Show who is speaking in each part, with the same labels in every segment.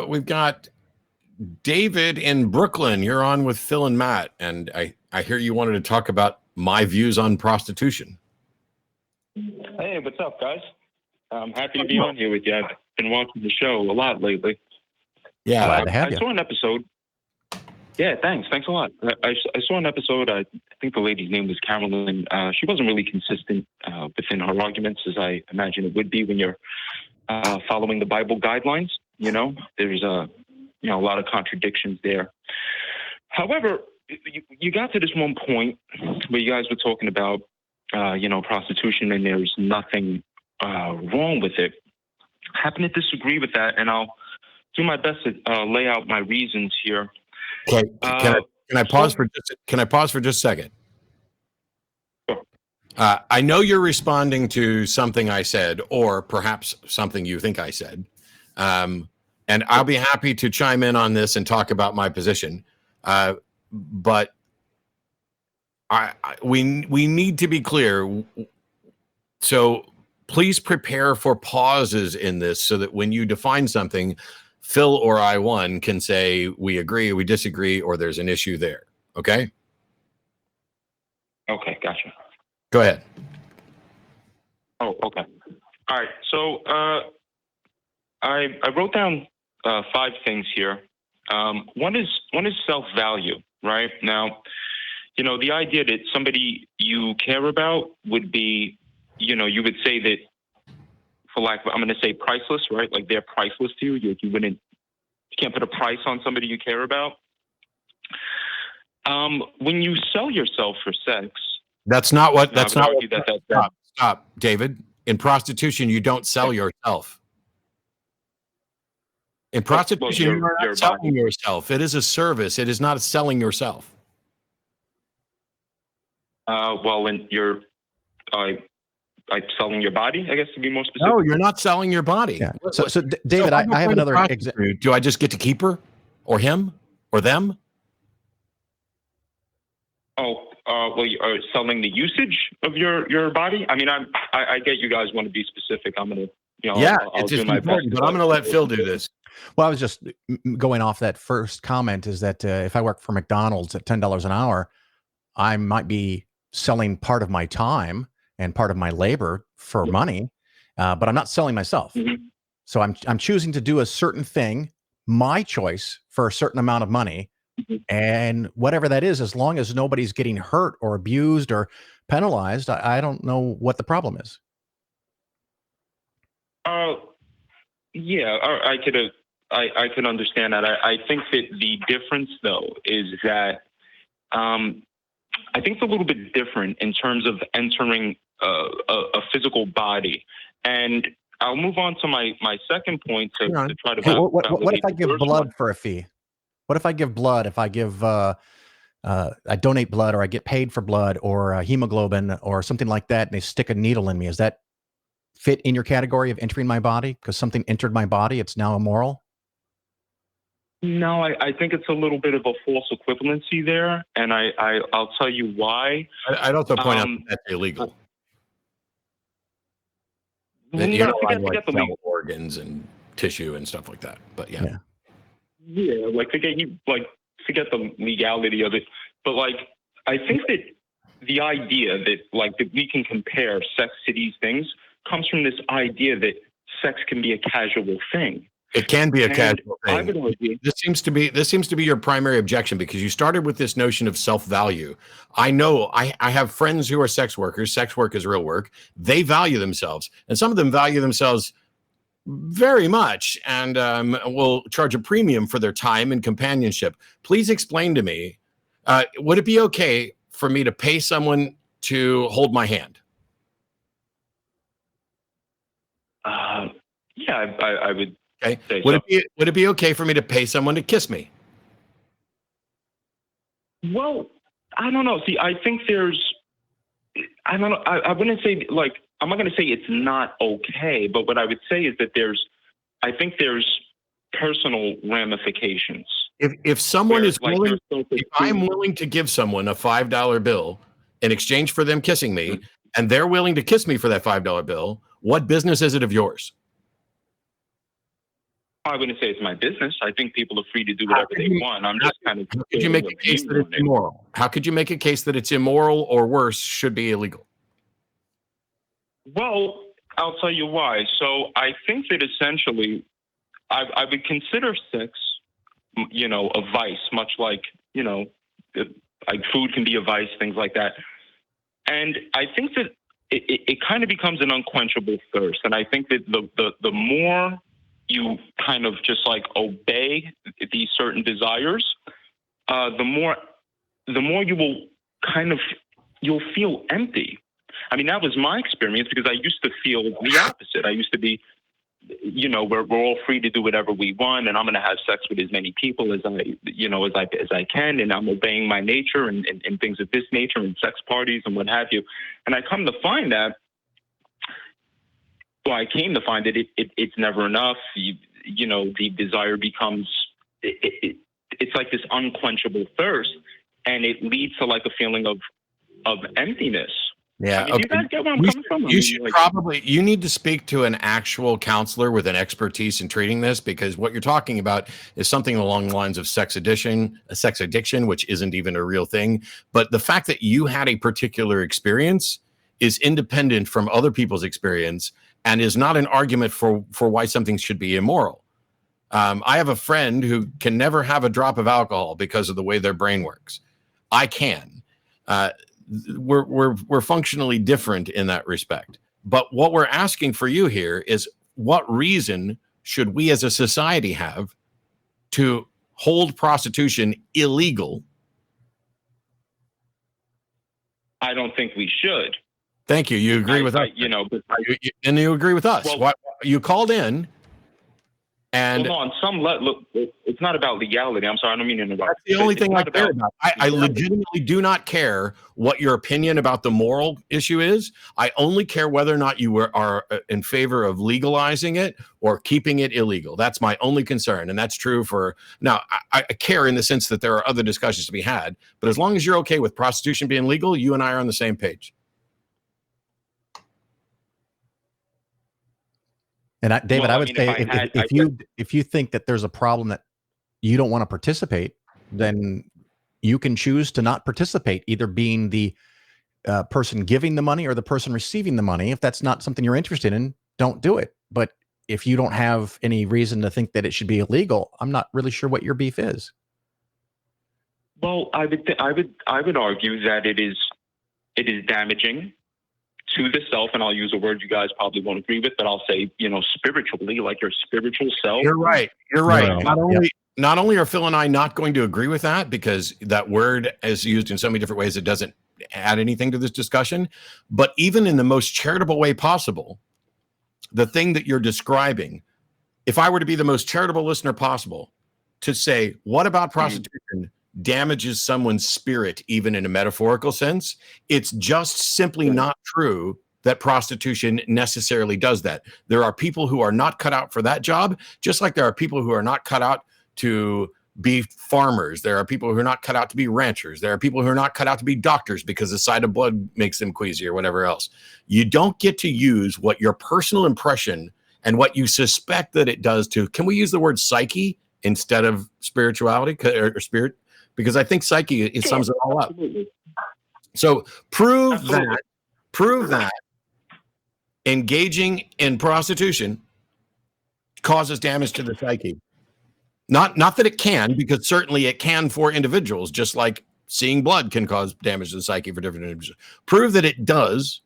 Speaker 1: We've got David in Brooklyn. You're on with Phil and Matt, and I hear you wanted to talk about my views on prostitution.
Speaker 2: Hey, what's up, guys? I'm happy to be on here with you. I've been watching the show a lot lately.
Speaker 1: Yeah,
Speaker 3: glad to have you.
Speaker 2: I saw an episode. Yeah, thanks a lot. I saw an episode. I think the lady's name was Carolyn. She wasn't really consistent within her arguments, as I imagine it would be when you're following the Bible guidelines. You know, there's a lot of contradictions there. However, you got to this one point where you guys were talking about, prostitution, and there's nothing wrong with it. I happen to disagree with that, and I'll do my best to lay out my reasons here.
Speaker 1: Okay. Can I pause for just a second?
Speaker 2: Sure.
Speaker 1: I know you're responding to something I said, or perhaps something you think I said, and I'll be happy to chime in on this and talk about my position. But we need to be clear. So please prepare for pauses in this, so that when you define something, Phil or I can say we agree, we disagree, or there's an issue there. Okay?
Speaker 2: Okay, gotcha.
Speaker 1: Go ahead.
Speaker 2: Oh, okay. All right. So I wrote down 5 things here. One is self-value, right? Now, the idea that somebody you care about would be, you would say that, for lack of, I'm going to say priceless, right? Like they're priceless to you. You can't put a price on somebody you care about. When you sell yourself for sex,
Speaker 1: Stop, David. In prostitution, you don't sell yourself. In prostitution, you're not selling yourself. It is a service. It is not selling yourself.
Speaker 2: When you're selling your body, I guess, to be more specific.
Speaker 1: No, you're not selling your body.
Speaker 3: Yeah. So David, I have another example.
Speaker 1: Do I just get to keep her, or him, or them?
Speaker 2: You are selling the usage of your body. I mean, I get you guys want to be specific. I'm gonna, I'll do my best.
Speaker 1: But I'm gonna let Phil do this.
Speaker 3: Well, I was just going off that first comment, is that if I work for McDonald's at $10 an hour, I might be selling part of my time and part of my labor for money, but I'm not selling myself.
Speaker 2: Mm-hmm.
Speaker 3: So I'm choosing to do a certain thing, my choice, for a certain amount of money, and whatever that is, as long as nobody's getting hurt or abused or penalized, I don't know what the problem is.
Speaker 2: Yeah, I could understand that. I think that the difference, though, is that I think it's a little bit different in terms of entering a physical body. And I'll move on to my second point to try to.
Speaker 3: What if I give blood for a fee? What if I give blood? If I give, I donate blood, or I get paid for blood, or hemoglobin, or something like that, and they stick a needle in me, is that fit in your category of entering my body? Because something entered my body, it's now immoral?
Speaker 2: No, I think it's a little bit of a false equivalency there, and I'll tell you why.
Speaker 1: I'd also point out that's illegal.
Speaker 2: You're not allowed
Speaker 1: to sell organs and tissue and stuff like that. But yeah,
Speaker 2: forget the legality of it. But I think that the idea that we can compare sex to these things comes from this idea that sex can be a casual thing.
Speaker 1: It can be a casual thing. This seems to be your primary objection, because you started with this notion of self-value. I know I have friends who are sex workers. Sex work is real work. They value themselves, and some of them value themselves very much, and will charge a premium for their time and companionship. Please explain to me, would it be okay for me to pay someone to hold my hand?
Speaker 2: Yeah, I would.
Speaker 1: Okay. Would it be okay for me to pay someone to kiss me?
Speaker 2: Well, I don't know. See, I think I don't know. I wouldn't say, I'm not going to say it's not okay, but what I would say is that I think there's personal ramifications.
Speaker 1: If someone is willing, if I'm willing to give someone a $5 bill in exchange for them kissing me, and they're willing to kiss me for that $5 bill, what business is it of yours?
Speaker 2: I wouldn't say it's my business. I think people are free to do whatever they want. I'm just kind of.
Speaker 1: How could you make a case that it's immoral? How could you make a case that it's immoral or worse, should be illegal?
Speaker 2: Well, I'll tell you why. So I think that essentially, I would consider sex, a vice, much like, like food can be a vice, things like that. And I think that it kind of becomes an unquenchable thirst. And I think that the more you kind of just like obey these certain desires, the more you will you'll feel empty. I mean, that was my experience, because I used to feel the opposite. I used to be, we're all free to do whatever we want, and I'm going to have sex with as many people as I can, and I'm obeying my nature and things of this nature, and sex parties and what have you. And I came to find that it's never enough. The desire becomes it's like this unquenchable thirst, and it leads to like a feeling of emptiness.
Speaker 1: Yeah.
Speaker 2: I mean,
Speaker 1: okay.
Speaker 2: You guys get where I'm coming from?
Speaker 1: You need to speak to an actual counselor with an expertise in treating this, because what you're talking about is something along the lines of sex addiction, which isn't even a real thing. But the fact that you had a particular experience is independent from other people's experience and is not an argument for why something should be immoral. I have a friend who can never have a drop of alcohol because of the way their brain works. I can. We're functionally different in that respect. But what we're asking for you here is, what reason should we as a society have to hold prostitution illegal?
Speaker 2: I don't think we should.
Speaker 1: Thank you. You agree with us? And you agree with us. Well, you called in. And
Speaker 2: on some level, look, it's not about legality. I'm sorry, I don't mean to interrupt.
Speaker 1: That's the only thing I care about. I legitimately do not care what your opinion about the moral issue is. I only care whether or not you are in favor of legalizing it or keeping it illegal. That's my only concern. And that's true for now. I care in the sense that there are other discussions to be had. But as long as you're okay with prostitution being legal, you and I are on the same page.
Speaker 3: And David, I would say if you think that there's a problem that you don't want to participate, then you can choose to not participate, either being the person giving the money or the person receiving the money. If that's not something you're interested in, don't do it. But if you don't have any reason to think that it should be illegal, I'm not really sure what your beef is.
Speaker 2: Well, I would argue that it is damaging to the self, and I'll use a word you guys probably won't agree with, but I'll say, spiritually, like your spiritual self.
Speaker 1: You're right. Not only are Phil and I not going to agree with that, because that word is used in so many different ways, it doesn't add anything to this discussion, but even in the most charitable way possible, the thing that you're describing, if I were to be the most charitable listener possible, to say, what about prostitution damages someone's spirit, even in a metaphorical sense, it's just simply not true that prostitution necessarily does that. There are people who are not cut out for that job, just like there are people who are not cut out to be farmers. There are people who are not cut out to be ranchers. There are people who are not cut out to be doctors because the sight of blood makes them queasy or whatever else. You don't get to use what your personal impression and what you suspect that it does to, can we use the word psyche instead of spirituality or spirit? Because I think psyche, it sums it all up. So prove that engaging in prostitution causes damage to the psyche. Not that it can, because certainly it can for individuals, just like seeing blood can cause damage to the psyche for different individuals. Prove that it does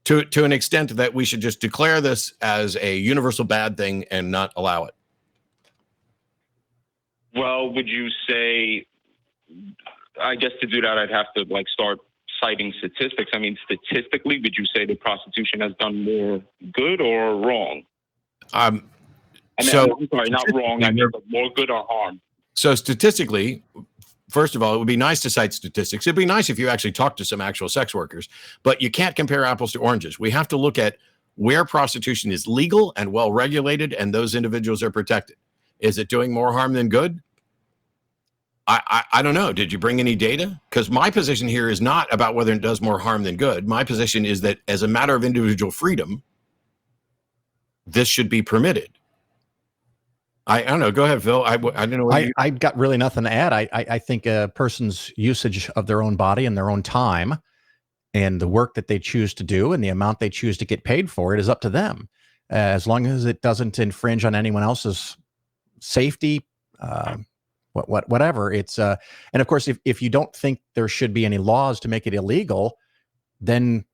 Speaker 1: to an extent that we should just declare this as a universal bad thing and not allow it.
Speaker 2: Well, would you say, I guess to do that, I'd have to start citing statistics. I mean, statistically, would you say that prostitution has done more good or wrong? I'm sorry, not wrong. I mean, more good or harm.
Speaker 1: So statistically, first of all, it would be nice to cite statistics. It'd be nice if you actually talked to some actual sex workers, but you can't compare apples to oranges. We have to look at where prostitution is legal and well regulated, and those individuals are protected. Is it doing more harm than good? I don't know. Did you bring any data? Because my position here is not about whether it does more harm than good. My position is that as a matter of individual freedom, this should be permitted. I don't know. Go ahead, Phil. I didn't know what
Speaker 3: I got really nothing to add. I think a person's usage of their own body and their own time and the work that they choose to do and the amount they choose to get paid for it is up to them. As long as it doesn't infringe on anyone else's safety, whatever. It's and of course, if you don't think there should be any laws to make it illegal, then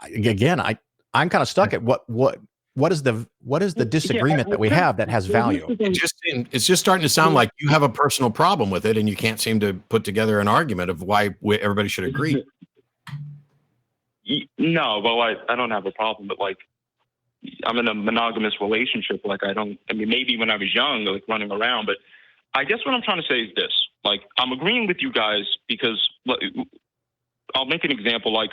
Speaker 3: again, I'm kind of stuck at what is the disagreement that we have that has value?
Speaker 1: It's just starting to sound like you have a personal problem with it, and you can't seem to put together an argument of why everybody should agree.
Speaker 2: No, well, I don't have a problem, but like, I'm in a monogamous relationship. Like, I mean, maybe when I was young, like running around, but I guess what I'm trying to say is this: like, I'm agreeing with you guys because I'll make an example. Like,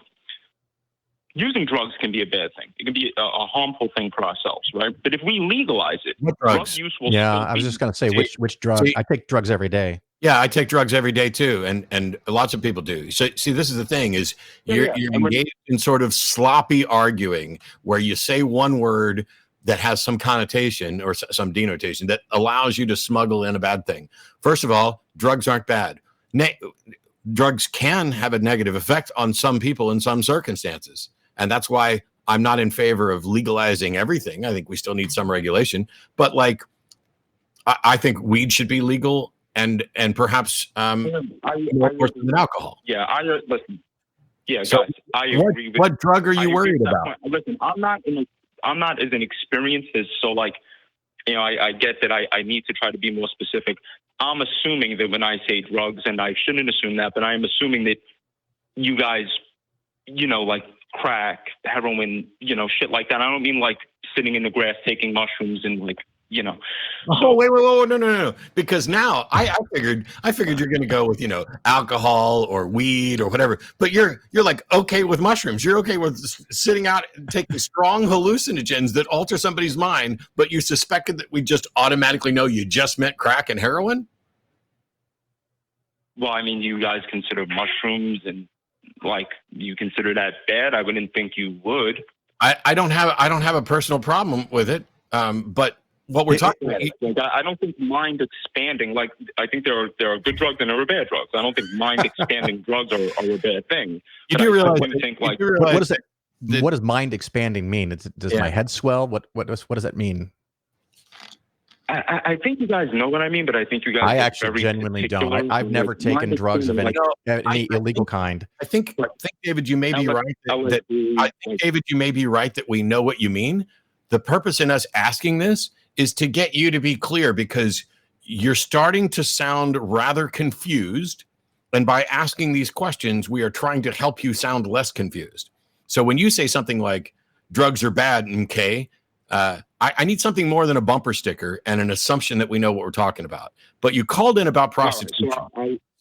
Speaker 2: using drugs can be a bad thing. It can be a harmful thing for ourselves, right? But if we legalize it, drug use will.
Speaker 3: Yeah, I was just going to say which drug. I take drugs every day.
Speaker 1: Yeah, I take drugs every day too, and lots of people do. So, see, this is the thing: is you're engaged in sort of sloppy arguing where you say one word that has some connotation or some denotation that allows you to smuggle in a bad thing. First of all, drugs aren't bad. Drugs can have a negative effect on some people in some circumstances, and that's why I'm not in favor of legalizing everything. I think we still need some regulation, but like, I think weed should be legal. And perhaps more than alcohol.
Speaker 2: Yeah, listen. Yeah,
Speaker 1: so
Speaker 2: guys, I agree.
Speaker 1: What drug are you worried about?
Speaker 2: Listen, I'm not as experienced as, so like, you know, I get that I need to try to be more specific. I'm assuming that when I say drugs, and I shouldn't assume that, but I'm assuming that you guys, you know, like crack, heroin, you know, shit like that. I don't mean like sitting in the grass taking mushrooms and like, you know.
Speaker 1: Oh, wait, no. Because now I figured you're going to go with, you know, alcohol or weed or whatever. But you're like okay with mushrooms. You're okay with sitting out and taking strong hallucinogens that alter somebody's mind. But you suspected that we just automatically know you just meant crack and heroin.
Speaker 2: Well, I mean, you guys consider mushrooms and like you consider that bad. I wouldn't think you would.
Speaker 1: I don't have a personal problem with it. But what we're talking about,
Speaker 2: I don't think mind expanding, like, I think there are good drugs and there are bad drugs. I don't think mind expanding drugs are a bad thing.
Speaker 1: You do realize,
Speaker 3: what does mind expanding mean? Does my head swell? What does that mean?
Speaker 2: I think you guys know what I mean, but I think you guys.
Speaker 3: I actually genuinely don't. I've never taken drugs of any illegal kind.
Speaker 1: I think David, you may be right. I think David, you may be right that we know what you mean. The purpose in us asking this is to get you to be clear, because you're starting to sound rather confused. And by asking these questions, we are trying to help you sound less confused. So when you say something like drugs are bad, okay, I need something more than a bumper sticker and an assumption that we know what we're talking about. But you called in about prostitution.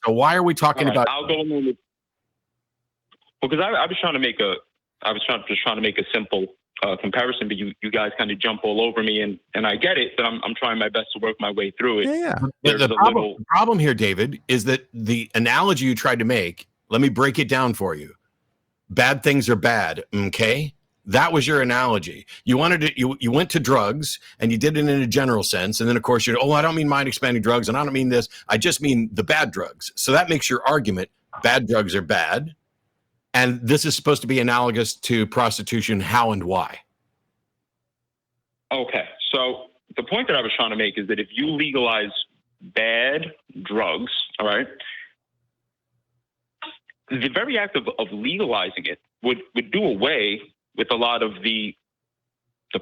Speaker 1: So why are we talking about?
Speaker 2: I'll go in with, because I was trying to make a simple comparison, but you guys kind of jump all over me, and I get it, but I'm trying my best to work my way through it.
Speaker 3: Yeah.
Speaker 1: The problem here, David, is that the analogy you tried to make, let me break it down for you. Bad things are bad, okay? That was your analogy. You went to drugs and you did it in a general sense. And then of course I don't mean mind expanding drugs, and I don't mean this. I just mean the bad drugs. So that makes your argument, bad drugs are bad. And this is supposed to be analogous to prostitution. How and why?
Speaker 2: Okay. So the point that I was trying to make is that if you legalize bad drugs, all right, the very act of legalizing it would do away with a lot of the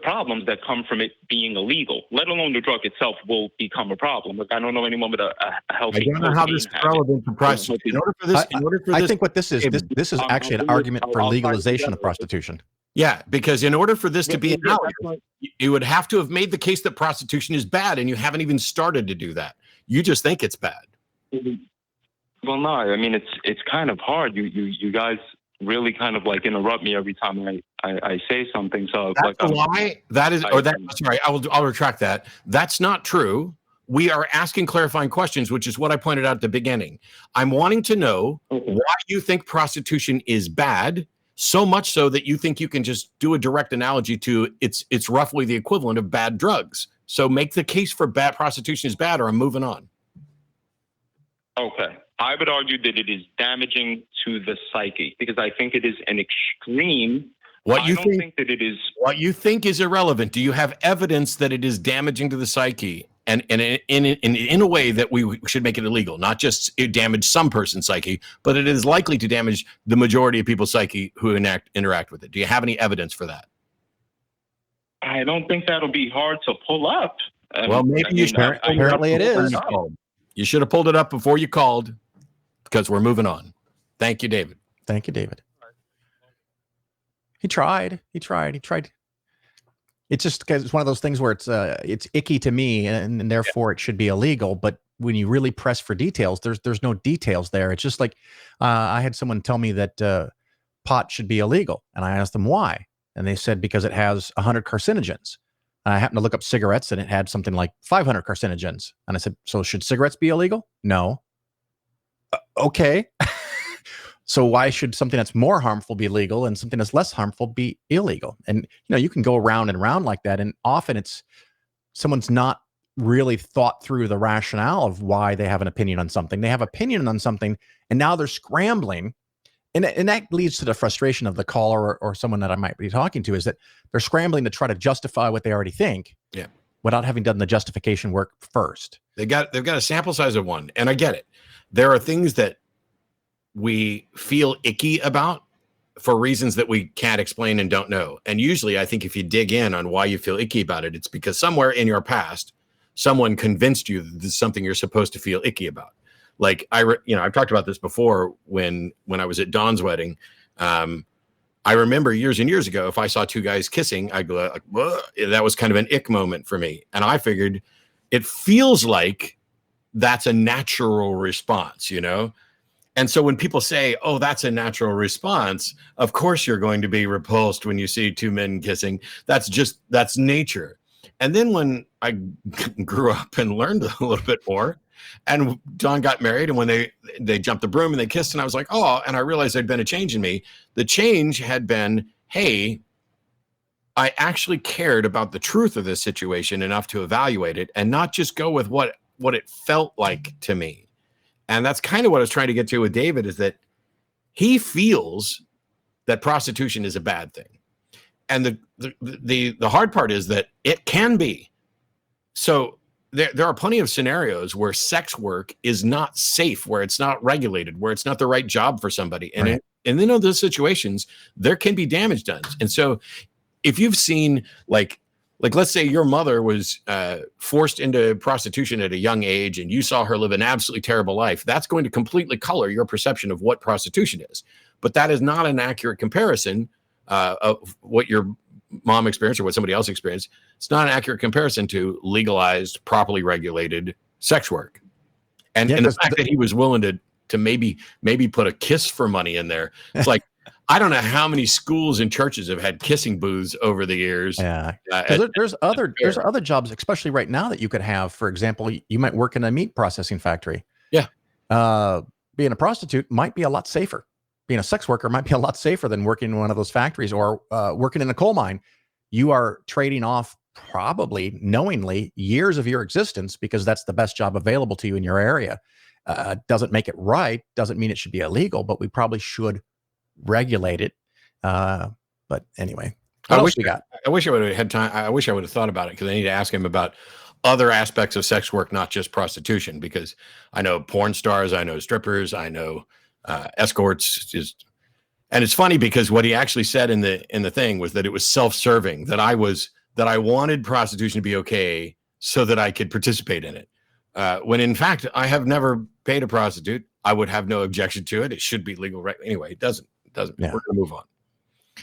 Speaker 2: problems that come from it being illegal, let alone the drug itself will become a problem. Like, I don't know anyone with a healthy.
Speaker 1: I don't know how this is relevant to prostitution. In order for this,
Speaker 3: I think what this is actually an argument for legalization of prostitution.
Speaker 1: Yeah, because in order for this to be analogous, you would have to have made the case that prostitution is bad, and you haven't even started to do that. You just think it's bad.
Speaker 2: Well, no, I mean, it's kind of hard. You guys really kind of like interrupt me every time I say something. So
Speaker 1: that's a lie. I'll retract that. That's not true. We are asking clarifying questions, which is what I pointed out at the beginning. I'm wanting to know why you think prostitution is bad, so much so that you think you can just do a direct analogy to it's roughly the equivalent of bad drugs. So make the case for bad prostitution is bad, or I'm moving on.
Speaker 2: Okay. I would argue that it is damaging to the psyche because I think it is an extreme.
Speaker 1: What you
Speaker 2: think that it is.
Speaker 1: What you think is irrelevant. Do you have evidence that it is damaging to the psyche, and in a way that we should make it illegal? Not just it damage some person's psyche, but it is likely to damage the majority of people's psyche who interact with it. Do you have any evidence for that?
Speaker 2: I don't think that'll be hard to pull up.
Speaker 1: Well, maybe you should.
Speaker 3: Apparently, it is.
Speaker 1: You should have pulled it up before you called, because we're moving on. Thank you, David.
Speaker 3: Thank you, David. He tried. It's just because it's one of those things where it's icky to me, and therefore it should be illegal. But when you really press for details, there's no details there. It's just like I had someone tell me that pot should be illegal, and I asked them why, and they said because it has 100 carcinogens. And I happened to look up cigarettes, and it had something like 500 carcinogens. And I said, so should cigarettes be illegal? No. Okay. So why should something that's more harmful be legal and something that's less harmful be illegal? And, you can go around and around like that. And often it's someone's not really thought through the rationale of why they have an opinion on something. They have opinion on something, and now they're scrambling. And that leads to the frustration of the caller or someone that I might be talking to, is that they're scrambling to try to justify what they already think, without having done the justification work first.
Speaker 1: They've got a sample size of one, and I get it. There are things that we feel icky about for reasons that we can't explain and don't know. And usually, I think if you dig in on why you feel icky about it, it's because somewhere in your past, someone convinced you that this is something you're supposed to feel icky about. Like I've talked about this before when I was at Dawn's wedding. I remember years and years ago, if I saw two guys kissing, I'd go like, whoa. That was kind of an ick moment for me. And I figured it feels like that's a natural response, And so when people say, oh, that's a natural response, of course you're going to be repulsed when you see two men kissing. That's nature. And then when I grew up and learned a little bit more, and Dawn got married, and when they jumped the broom and they kissed, and I was like, oh, and I realized there'd been a change in me. The change had been, hey, I actually cared about the truth of this situation enough to evaluate it and not just go with what it felt like to me. And that's kind of what I was trying to get to with David, is that he feels that prostitution is a bad thing. And the hard part is that it can be. So there are plenty of scenarios where sex work is not safe, where it's not regulated, where it's not the right job for somebody. And
Speaker 3: right.
Speaker 1: And in those situations, there can be damage done. And so if you've seen, like let's say your mother was forced into prostitution at a young age, and you saw her live an absolutely terrible life, that's going to completely color your perception of what prostitution is. But that is not an accurate comparison of what your mom experienced or what somebody else experienced. It's not an accurate comparison to legalized, properly regulated sex work. And the fact that he was willing to maybe put a kiss for money in there. It's like, I don't know how many schools and churches have had kissing booths over the years.
Speaker 3: Yeah. There's other jobs, especially right now, that you could have. For example, you might work in a meat processing factory.
Speaker 1: Yeah.
Speaker 3: Being a prostitute might be a lot safer. Being a sex worker might be a lot safer than working in one of those factories, or working in a coal mine. You are trading off, probably knowingly, years of your existence, because that's the best job available to you in your area. Doesn't make it right. Doesn't mean it should be illegal, but we probably should regulate it. But anyway, what else we got?
Speaker 1: I wish I would have had time. I wish I would have thought about it, because I need to ask him about other aspects of sex work, not just prostitution, because I know porn stars, I know strippers, I know escorts. And it's funny, because what he actually said in the thing was that it was self-serving, that I wanted prostitution to be okay so that I could participate in it. When in fact, I have never paid a prostitute. I would have no objection to it. It should be legal. Anyway, it doesn't.
Speaker 3: Yeah.
Speaker 1: We're going to move on.